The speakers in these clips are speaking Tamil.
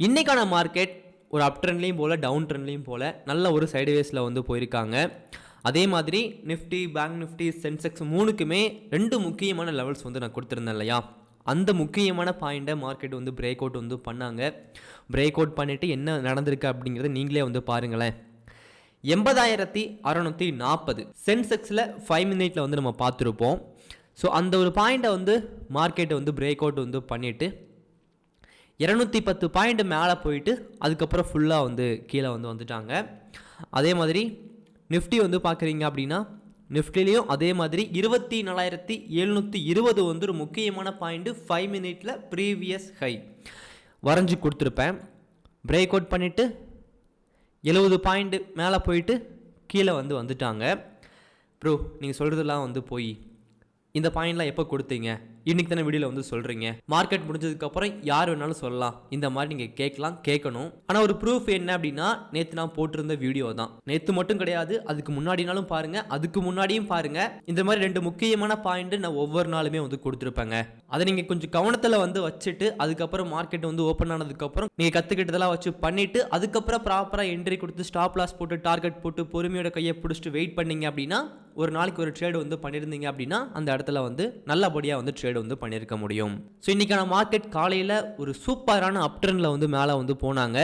இன்றைக்கான மார்க்கெட் ஒரு அப் ட்ரெண்ட்லேயும் போல் டவுன் ட்ரெண்ட்லேயும் போல் நல்ல ஒரு சைடுவேஸில் வந்து போயிருக்காங்க. அதே மாதிரி நிஃப்டி, பேங்க் நிஃப்டி, சென்செக்ஸ் மூணுக்குமே 2 முக்கியமான லெவல்ஸ் வந்து நான் கொடுத்துருந்தேன் இல்லையா? அந்த முக்கியமான பாயிண்ட்டை மார்க்கெட் வந்து பிரேக் அவுட் வந்து பண்ணாங்க. பிரேக் அவுட் பண்ணிவிட்டு என்ன நடந்திருக்கு அப்படிங்கிறத நீங்களே வந்து பாருங்களேன். 80,640 சென்செக்ஸில் 5 மினிட்ல வந்து நம்ம பார்த்துருப்போம். ஸோ அந்த ஒரு பாயிண்ட்டை வந்து மார்க்கெட்டை வந்து பிரேக் அவுட் வந்து பண்ணிவிட்டு 210 பாயிண்ட் மேலே போயிட்டு அதுக்கப்புறம் ஃபுல்லாக வந்து கீழே வந்து வந்துட்டாங்க. அதே மாதிரி நிஃப்டி வந்து பார்க்குறீங்க அப்படின்னா நிஃப்டிலையும் அதே மாதிரி 24,720 வந்து ஒரு முக்கியமான பாயிண்ட்டு 5 மினிட்ல ப்ரீவியஸ் ஹை வரைஞ்சி கொடுத்துருப்பேன். பிரேக் அவுட் பண்ணிவிட்டு 70 பாயிண்ட் மேலே போயிட்டு கீழே வந்து வந்துட்டாங்க. ப்ரோ நீங்கள் சொல்கிறதெல்லாம் வந்து போய் இந்த பாயிண்ட்லாம் எப்போ கொடுத்தீங்க? இன்றைக்கி தானே வீடியோவில் வந்து சொல்கிறீங்க. மார்க்கெட் முடிஞ்சதுக்கப்புறம் யார் வேணாலும் சொல்லலாம், இந்த மாதிரி நீங்கள் கேட்கணும். ஆனால் ஒரு ப்ரூஃப் என்ன அப்படின்னா நேற்று நான் போட்டிருந்த வீடியோ தான். நேற்று மட்டும் கிடையாது, அதுக்கு முன்னாடினாலும் பாருங்கள், அதுக்கு முன்னாடியும் பாருங்கள். இந்த மாதிரி 2 முக்கியமான பாயிண்ட்டு நான் ஒவ்வொரு நாளுமே வந்து கொடுத்துருப்பேங்க. அதை நீங்கள் கொஞ்சம் கவனத்தில் வந்து வச்சுட்டு அதுக்கப்புறம் மார்க்கெட் வந்து ஓப்பன் ஆனதுக்கப்புறம் நீங்கள் கற்றுக்கிட்டதெல்லாம் வச்சு பண்ணிவிட்டு அதுக்கப்புறம் ப்ராப்பராக என்ட்ரி கொடுத்து ஸ்டாப் லாஸ் போட்டு டார்கெட் போட்டு பொறுமையோட கையை பிடிச்சிட்டு வெயிட் பண்ணிங்க அப்படின்னா ஒரு நாளைக்கு ஒரு ட்ரேடு வந்து பண்ணியிருந்தீங்க அப்படின்னா அந்த இடத்துல வந்து நல்லபடியாக வந்து ட்ரேடு வந்து பண்ணியிருக்க முடியும். ஸோ இன்றைக்கான மார்க்கெட் காலையில் ஒரு சூப்பரான அப் ட்ரெண்டில் வந்து மேலே வந்து போனாங்க.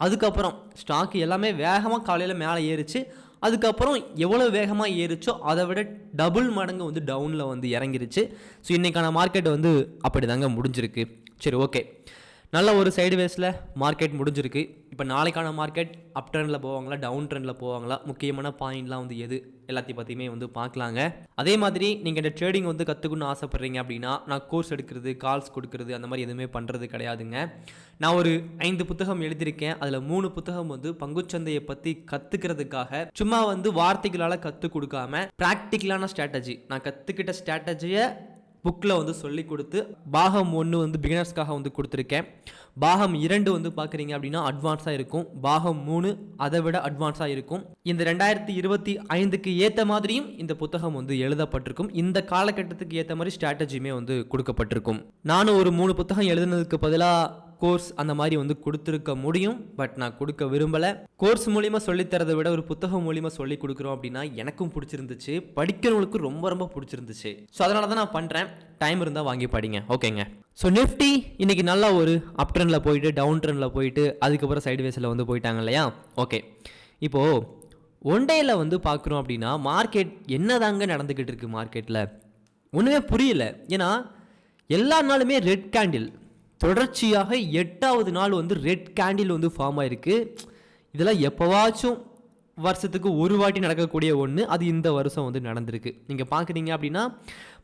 அதுக்கப்புறம் ஸ்டாக் எல்லாமே வேகமாக காலையில் மேலே ஏறிச்சு. அதுக்கப்புறம் எவ்வளோ வேகமாக ஏறிச்சோ அதை விட டபுள் மடங்கு வந்து டவுனில் வந்து இறங்கிருச்சு. ஸோ இன்றைக்கான மார்க்கெட் வந்து அப்படி தாங்க முடிஞ்சிருக்கு. சரி, ஓகே, நல்ல ஒரு சைடுவேஸில் மார்க்கெட் முடிஞ்சிருக்கு. இப்போ நாளைக்கான மார்க்கெட் அப் ட்ரெண்டில் போவாங்களா, டவுன் ட்ரெண்டில் போவாங்களா, முக்கியமான பாயிண்ட்லாம் வந்து எது எல்லாத்தையும் பற்றியுமே வந்து பார்க்கலாங்க. அதே மாதிரி நீங்கள் இந்த ட்ரேடிங் வந்து கற்றுக்கணும்னு ஆசைப்பட்றீங்க அப்படின்னா நான் கோர்ஸ் எடுக்கிறது, கால்ஸ் கொடுக்கறது அந்த மாதிரி எதுவுமே பண்ணுறது கிடையாதுங்க. நான் ஒரு 5 புத்தகம் எழுதியிருக்கேன். அதில் 3 புத்தகம் வந்து பங்குச்சந்தையை பற்றி கற்றுக்கிறதுக்காக சும்மா வந்து வார்த்தைகளால் கற்றுக் கொடுக்காம ப்ராக்டிக்கலான ஸ்ட்ராட்டஜி, நான் கற்றுக்கிட்ட ஸ்ட்ராட்டஜியை புக்கில் வந்து சொல்லி கொடுத்து பாகம் 1 வந்து பிகினர்ஸ்க்காக வந்து கொடுத்துருக்கேன். பாகம் 2 வந்து பார்க்குறீங்க அப்படின்னா அட்வான்ஸாக இருக்கும். பாகம் 3 அதை விட அட்வான்ஸாக இருக்கும். இந்த 2025க்கு ஏற்ற மாதிரியும் இந்த புத்தகம் வந்து எழுதப்பட்டிருக்கும். இந்த காலகட்டத்துக்கு ஏற்ற மாதிரி ஸ்ட்ராட்டஜியுமே வந்து கொடுக்கப்பட்டிருக்கும். நானும் ஒரு 3 புத்தகம் எழுதுனதுக்கு பதிலாக கோர்ஸ் அந்த மாதிரி வந்து கொடுத்துருக்க முடியும். பட் நான் கொடுக்க விரும்பலை. கோர்ஸ் மூலிமா சொல்லித்தரதை விட ஒரு புத்தகம் மூலிமா சொல்லி கொடுக்குறோம் அப்படின்னா எனக்கும் பிடிச்சிருந்துச்சு, படிக்கிறவங்களுக்கு ரொம்ப ரொம்ப பிடிச்சிருந்துச்சு. ஸோ அதனால தான் நான் பண்ணுறேன். டைம் இருந்தால் வாங்கி படிங்க, ஓகேங்க. ஸோ நிஃப்டி இன்னைக்கு நல்லா ஒரு அப் ட்ரெண்டில் போயிட்டு டவுன் ட்ரெண்டில் போயிட்டு அதுக்கப்புறம் சைடுவேஸில் வந்து போயிட்டாங்க இல்லையா? ஓகே, இப்போது ஒன் டேயில் வந்து பார்க்குறோம் அப்படின்னா மார்க்கெட் என்ன தாங்க நடந்துக்கிட்டு இருக்கு? மார்க்கெட்டில் ஒன்றுமே புரியல. ஏன்னா எல்லா நாளுமே ரெட் கேண்டில், தொடர்ச்சியாக 8வது நாள் வந்து ரெட் கேண்டில் வந்து ஃபார்ம் ஆயிருக்கு. இதெல்லாம் எப்போவாச்சும் வருஷத்துக்கு ஒரு வாட்டி நடக்கக்கூடிய ஒன்று. அது இந்த வருஷம் வந்து நடந்திருக்கு. நீங்கள் பார்க்குறீங்க அப்படின்னா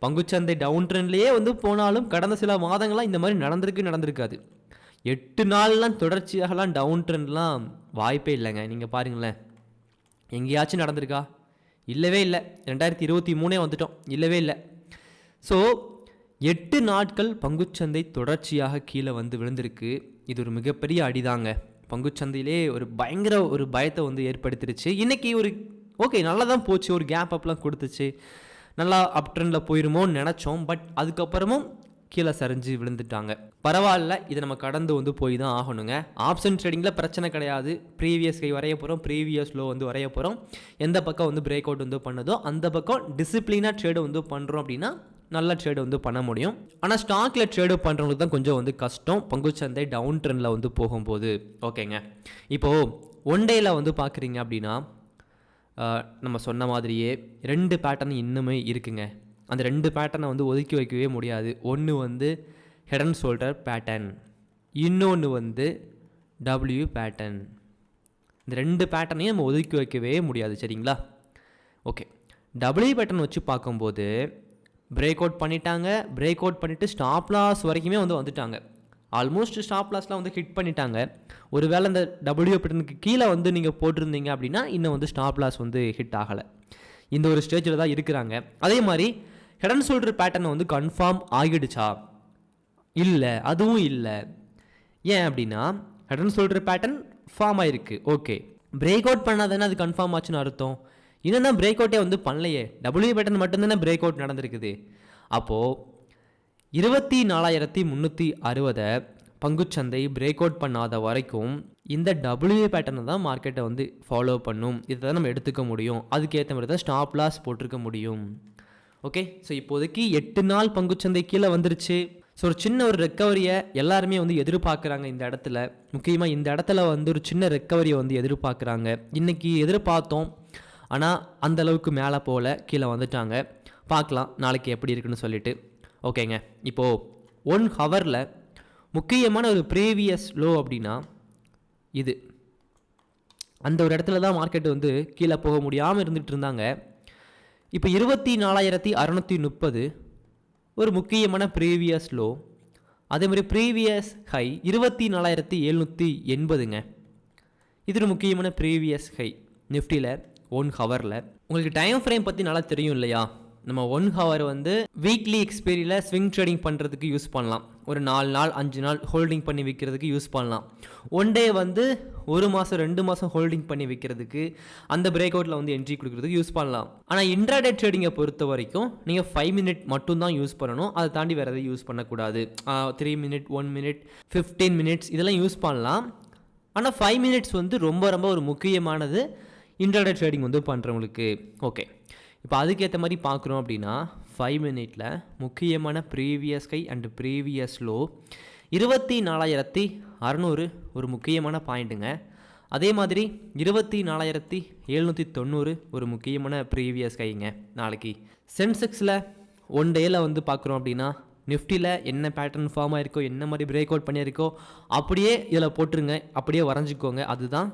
பங்குச்சந்தை டவுன் ட்ரெண்ட்லேயே வந்து போனாலும் கடந்த சில மாதங்கள்லாம் இந்த மாதிரி நடந்திருக்காது. 8 நாள்லாம் தொடர்ச்சியாகலாம் டவுன் ட்ரெண்ட்லாம் வாய்ப்பே இல்லைங்க. நீங்கள் பாருங்களேன், எங்கேயாச்சும் நடந்திருக்கா? இல்லவே இல்லை. 2023 வந்துட்டோம், இல்லவே இல்லை. ஸோ 8 நாட்கள் பங்குச்சந்தை தொடர்ச்சியாக கீழே வந்து விழுந்திருக்கு. இது ஒரு மிகப்பெரிய அடிதாங்க. பங்குச்சந்தையிலே ஒரு பயங்கர ஒரு பயத்தை வந்து ஏற்படுத்திருச்சு. இன்றைக்கி ஒரு ஓகே நல்லா தான் போச்சு, ஒரு கேப் அப்லாம் கொடுத்துச்சு, நல்லா அப் ட்ரெண்டில் போயிருமோன்னு நினச்சோம். பட் அதுக்கப்புறமும் கீழே சரிஞ்சு விழுந்துட்டாங்க. பரவாயில்ல, இதை நம்ம கடந்து வந்து போய் தான் ஆகணுங்க. ஆப்ஷன் ட்ரேடிங்கில் பிரச்சனை கிடையாது. ப்ரீவியஸ் கை வரைய போகிறோம், ப்ரீவியஸ் லோ வந்து வரைய போகிறோம். எந்த பக்கம் வந்து பிரேக் அவுட் வந்து பண்ணுதோ அந்த பக்கம் டிசிப்ளினாக ட்ரேடு வந்து பண்ணுறோம் அப்படின்னா நல்ல ட்ரேடு வந்து பண்ண முடியும். ஆனால் ஸ்டாக்கில் ட்ரேடு பண்ணுறவங்களுக்கு தான் கொஞ்சம் வந்து கஷ்டம் பங்குச்சந்தை டவுன் ட்ரெண்டில் வந்து போகும்போது, ஓகேங்க. இப்போது ஒன் டேயில் வந்து பார்க்குறீங்க அப்படின்னா நம்ம சொன்ன மாதிரியே 2 பேட்டர்ன் இன்னுமே இருக்குங்க. அந்த 2 பேட்டர்னை வந்து ஒதுக்கி வைக்கவே முடியாது. ஒன்று வந்து ஹெட் அண்ட் ஷோல்டர் பேட்டர்ன், இன்னொன்று வந்து டபிள்யூ பேட்டர்ன். இந்த 2 பேட்டர்னையும் நம்ம ஒதுக்கி வைக்கவே முடியாது, சரிங்களா? ஓகே, டபிள்யூ பேட்டர்ன் வச்சு பார்க்கும்போது பிரேக் அவுட் பண்ணிட்டாங்க. பிரேக் அவுட் பண்ணிவிட்டு ஸ்டாப் லாஸ் வரைக்குமே வந்து வந்துட்டாங்க. ஆல்மோஸ்ட் ஸ்டாப் லாஸ்லாம் வந்து ஹிட் பண்ணிட்டாங்க. ஒருவேளை இந்த டபிள்யூ பேட்டர்னுக்கு கீழே வந்து நீங்கள் போட்டிருந்தீங்க அப்படின்னா இன்னும் வந்து ஸ்டாப் லாஸ் வந்து ஹிட் ஆகலை. இந்த ஒரு ஸ்டேஜில் தான் இருக்கிறாங்க. அதே மாதிரி ஹெட் அண்ட் ஷோல்டர் பேட்டர்னை வந்து கன்ஃபார்ம் ஆகிடுச்சா? இல்லை, அதுவும் இல்லை. ஏன் அப்படின்னா head and shoulder pattern form ஆகிருக்கு, ஓகே. பிரேக் அவுட் பண்ணாதானே அது கன்ஃபார்ம் ஆச்சுன்னு அர்த்தம். இன்னும் பிரேக் அவுட்டே வந்து பண்ணலையே, டபிள்யூ பேட்டர்ன் மட்டும்தானே பிரேக் அவுட் நடந்திருக்குது. அப்போது 24,360 பங்குச்சந்தை பிரேக் அவுட் பண்ணாத வரைக்கும் இந்த டபிள்யூ பேட்டர்னை தான் மார்க்கெட்டை வந்து ஃபாலோ பண்ணும். இதை தான் நம்ம எடுத்துக்க முடியும். அதுக்கேற்ற மாதிரி தான் ஸ்டாப் லாஸ் போட்டிருக்க முடியும். ஓகே, ஸோ இப்போதைக்கு 8 நாள் பங்குச்சந்தை கீழே வந்துருச்சு. ஸோ ஒரு சின்ன ஒரு ரெக்கவரியை எல்லாருமே வந்து எதிர்பார்க்குறாங்க. இந்த இடத்துல முக்கியமாக இந்த இடத்துல வந்து ஒரு சின்ன ரெக்கவரியை வந்து எதிர்பார்க்குறாங்க. இன்றைக்கி எதிர்பார்த்தோம், ஆனால் அந்தளவுக்கு மேலே போகல, கீழே வந்துட்டாங்க. பார்க்கலாம் நாளைக்கு எப்படி இருக்குன்னு சொல்லிட்டு. ஓகேங்க, இப்போது 1 ஹவரில் முக்கியமான ஒரு ப்ரீவியஸ் லோ அப்படின்னா இது அந்த ஒரு இடத்துல தான் மார்க்கெட் வந்து கீழே போக முடியாமல் இருந்துகிட்டு இருந்தாங்க. இப்போ 24,630 ஒரு முக்கியமான ப்ரீவியஸ் லோ. அதே மாதிரி ப்ரீவியஸ் ஹை 24,780ங்க. இது ஒரு முக்கியமான ப்ரீவியஸ் ஹை நிஃப்டியில் 1 ஹவரில். உங்களுக்கு டைம் ஃப்ரேம் பற்றி நல்லா தெரியும் இல்லையா? நம்ம 1 ஹவர் வந்து வீக்லி எக்ஸ்பைரியில் ஸ்விங் ட்ரேடிங் பண்ணுறதுக்கு யூஸ் பண்ணலாம். ஒரு 4 நாள் 5 நாள் ஹோல்டிங் பண்ணி விற்கிறதுக்கு யூஸ் பண்ணலாம். 1 டே வந்து 1 மாதம் 2 மாதம் ஹோல்டிங் பண்ணி விற்கிறதுக்கு, அந்த பிரேக் அவுட்டில் வந்து என்ட்ரி கொடுக்குறதுக்கு யூஸ் பண்ணலாம். ஆனால் இன்ட்ராடே ட்ரேடிங்கை பொறுத்த வரைக்கும் நீங்கள் 5 மினிட் மட்டும்தான் யூஸ் பண்ணணும். அதை தாண்டி வேறு எதையும் யூஸ் பண்ணக்கூடாது. 3 மினிட் 1 மினிட் 15 மினிட்ஸ் இதெல்லாம் யூஸ் பண்ணலாம். ஆனால் 5 மினிட்ஸ் வந்து ரொம்ப ரொம்ப ஒரு முக்கியமானது இன்ட்ராடே ட்ரேடிங் வந்து பண்ணுறவங்களுக்கு. ஓகே, இப்போ அதுக்கேற்ற மாதிரி பார்க்குறோம் அப்படின்னா 5 மினிட்டில் முக்கியமான previous high and previous low 24,600 ஒரு முக்கியமான பாயிண்ட்டுங்க. அதே மாதிரி 24,790 ஒரு முக்கியமான ப்ரீவியஸ் ஹைங்க. நாளைக்கு சென்செக்ஸில் 1 டேயில் வந்து பார்க்குறோம் அப்படின்னா நிஃப்டியில் என்ன பேட்டர்ன் ஃபார்ம் ஆகிருக்கோ, என்ன மாதிரி பிரேக் அவுட் பண்ணியிருக்கோ அப்படியே இதில் போட்டுருங்க, அப்படியே வரைஞ்சிக்கோங்க. அதுதான்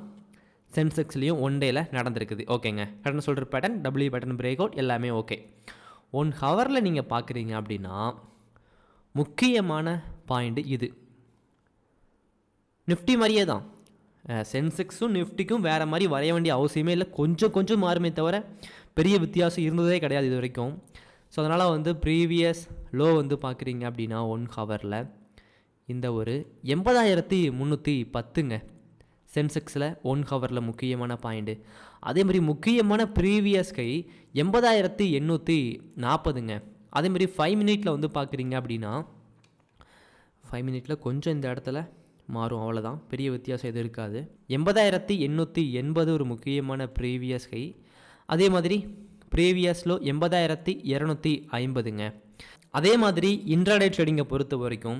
சென்செக்ஸ்லேயும் 1 டேயில் நடந்திருக்குது. ஓகேங்க, பேட்டர்ன் சொல்கிற pattern W pattern break out எல்லாமே ஓகே. 1 ஹவரில் நீங்கள் பார்க்குறீங்க அப்படின்னா முக்கியமான பாயிண்ட் இது. நிஃப்டி மாதிரியே தான் சென்செக்ஸும் நிஃப்டிக்கும் வேறு மாதிரி வரைய வேண்டிய அவசியமே இல்லை. கொஞ்சம் மாறுமே தவிர பெரிய வித்தியாசம் இருந்ததே கிடையாது இது வரைக்கும். ஸோ அதனால் வந்து ப்ரீவியஸ் லோ வந்து பார்க்குறீங்க அப்படின்னா 1 ஹவரில் இந்த ஒரு 80,310ங்க சென்செக்ஸில் 1 ஹவரில் முக்கியமான பாயிண்ட்டு. அதே மாதிரி முக்கியமான ப்ரீவியஸ் கை 80,840ங்க. அதே மாதிரி 5 மினிட்டில் வந்து பார்க்குறீங்க அப்படின்னா 5 மினிட்டில் கொஞ்சம் இந்த இடத்துல மாறும், அவ்வளோதான், பெரிய வித்தியாசம் எதுவும் இருக்காது. 80,880 ஒரு முக்கியமான ப்ரீவியஸ் கை. அதே மாதிரி ப்ரீவியஸ் லோ 80,250ங்க. அதே மாதிரி இன்ட்ராடே ட்ரேடிங்கை பொறுத்த வரைக்கும்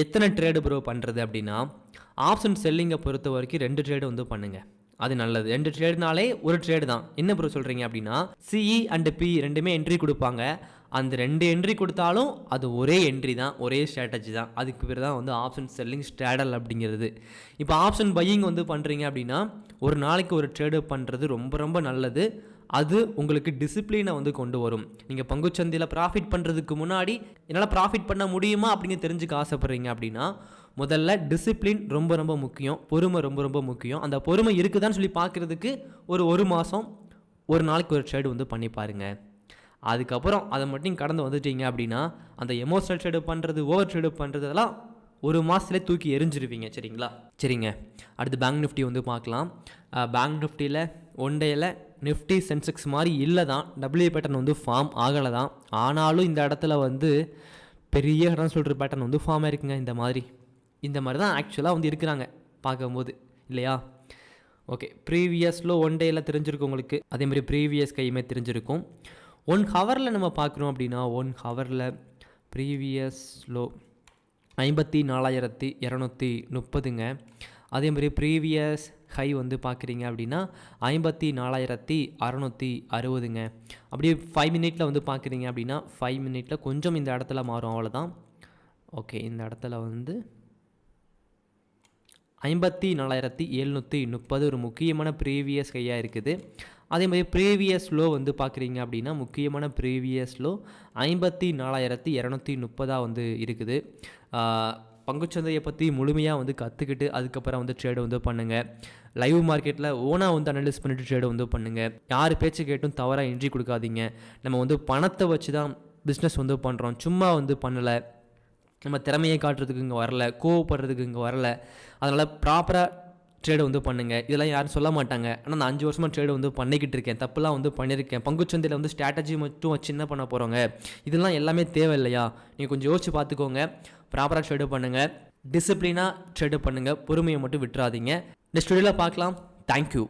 எத்தனை ட்ரேடு ப்ரோ பண்ணுறது அப்படின்னா ஆப்ஷன் செல்லிங்கை பொறுத்த வரைக்கும் 2 ட்ரேடு வந்து பண்ணுங்கள், அது நல்லது. 2 ட்ரேடுனாலே ஒரு ட்ரேடு தான். என்ன ப்ரோ சொல்கிறீங்க அப்படின்னா சிஇ அண்ட் பி ரெண்டுமே என்ட்ரி கொடுப்பாங்க. அந்த 2 என்ட்ரி கொடுத்தாலும் அது ஒரே என்ட்ரி தான், ஒரே ஸ்ட்ராட்டஜி தான். அதுக்கு பேர் தான் வந்து ஆப்ஷன் செல்லிங் ஸ்ட்ராடல் அப்படிங்கிறது. இப்போ ஆப்ஷன் பையிங் வந்து பண்ணுறீங்க அப்படின்னா ஒரு நாளைக்கு ஒரு ட்ரேடு பண்ணுறது ரொம்ப ரொம்ப நல்லது. அது உங்களுக்கு டிசிப்ளினை வந்து கொண்டு வரும். நீங்கள் பங்குச்சந்தையில் ப்ராஃபிட் பண்ணுறதுக்கு முன்னாடி என்னால் ப்ராஃபிட் பண்ண முடியுமா அப்படின்னு தெரிஞ்சுக்க ஆசைப்பட்றீங்க அப்படின்னா முதல்ல டிசிப்ளின் ரொம்ப ரொம்ப முக்கியம், பொறுமை ரொம்ப ரொம்ப முக்கியம். அந்த பொறுமை இருக்குதான்னு சொல்லி பார்க்குறதுக்கு ஒரு மாதம் ஒரு நாளைக்கு ஒரு ட்ரேடு வந்து பண்ணி பாருங்கள். அதுக்கப்புறம் அதை மட்டும் கடந்து வந்துட்டீங்க அப்படின்னா அந்த எமோஷனல் ட்ரேடு பண்ணுறது, ஓவர் ட்ரேடு பண்ணுறது அதெல்லாம் ஒரு மாதத்துலேயே தூக்கி எரிஞ்சிருவீங்க. சரிங்களா? சரிங்க, அடுத்து பேங்க் நிஃப்டி வந்து பார்க்கலாம். பேங்க் நிஃப்டியில் 1 டேயில் நிஃப்டி சென்செக்ஸ் மாதிரி இல்லை தான், டபிள்யூ பேட்டர்ன் வந்து ஃபார்ம் ஆகலை தான். ஆனாலும் இந்த இடத்துல வந்து பெரிய இடம் சொல்கிற பேட்டர்ன் வந்து ஃபார்ம் ஆயிருக்குங்க. இந்த மாதிரி தான் ஆக்சுவலாக வந்து இருக்கிறாங்க பார்க்கும்போது, இல்லையா? ஓகே, ப்ரீவியஸ் லோ 1 டேயில் தெரிஞ்சிருக்கும் உங்களுக்கு. அதே மாதிரி ப்ரீவியஸ் கையுமே தெரிஞ்சிருக்கும். 1 ஹவரில் நம்ம பார்க்குறோம் அப்படின்னா 1 ஹவரில் ப்ரீவியஸ் லோ 54,230ங்க. அதே மாதிரி ப்ரீவியஸ் ஹை வந்து பார்க்குறீங்க அப்படின்னா 54,660ங்க. அப்படியே 5 மினிட்டில் வந்து பார்க்குறீங்க அப்படின்னா 5 மினிட்டில் கொஞ்சம் இந்த இடத்துல மாறும், அவ்வளோதான். ஓகே, இந்த இடத்துல வந்து 54,730 ஒரு முக்கியமான ப்ரீவியஸ் ஹையாக இருக்குது. அதே மாதிரி ப்ரீவியஸ் லோ வந்து பார்க்குறீங்க அப்படின்னா முக்கியமான ப்ரீவியஸ் லோ 54,230 வந்து இருக்குது. பங்குச்சந்தையை பற்றி முழுமையாக வந்து கற்றுக்கிட்டு அதுக்கப்புறம் வந்து ட்ரேடு வந்து பண்ணுங்கள். லைவ் மார்க்கெட்டில் ஓனாக வந்து அனலைஸ் பண்ணிவிட்டு ட்ரேடு வந்து பண்ணுங்கள். யார் பேச்சு கேட்டும் தவறாக என்ட்ரி கொடுக்காதீங்க. நம்ம வந்து பணத்தை வச்சு தான் பிஸ்னஸ் வந்து பண்ணுறோம், சும்மா வந்து பண்ணலை. நம்ம திறமையை காட்டுறதுக்கு இங்கே வரல, கோவப்படுறதுக்கு இங்கே வரல. அதனால் ப்ராப்பராக ட்ரேடு வந்து பண்ணுங்கள். இதெல்லாம் யாரும் சொல்ல மாட்டாங்க. ஆனால் நான் 5 வருஷமாக ட்ரேடு வந்து பண்ணிக்கிட்டு இருக்கேன், தப்புலாம் வந்து பண்ணியிருக்கேன். பங்குச்சந்தையில் வந்து ஸ்ட்ராட்டஜி மட்டும் வச்சு என்ன பண்ண போகிறோங்க? இதெல்லாம் எல்லாமே தேவை இல்லையா? நீங்கள் கொஞ்சம் யோசிச்சு பார்த்துக்கோங்க, ப்ராப்பராக ட்ரேடு பண்ணுங்கள். டிசிப்ளினாக ட்ரேடு பண்ணுங்கள், பொறுமையை மட்டும் விட்டுறாதீங்க. நெக்ஸ்ட் வீடியோவில் பார்க்கலாம். தேங்க்யூ.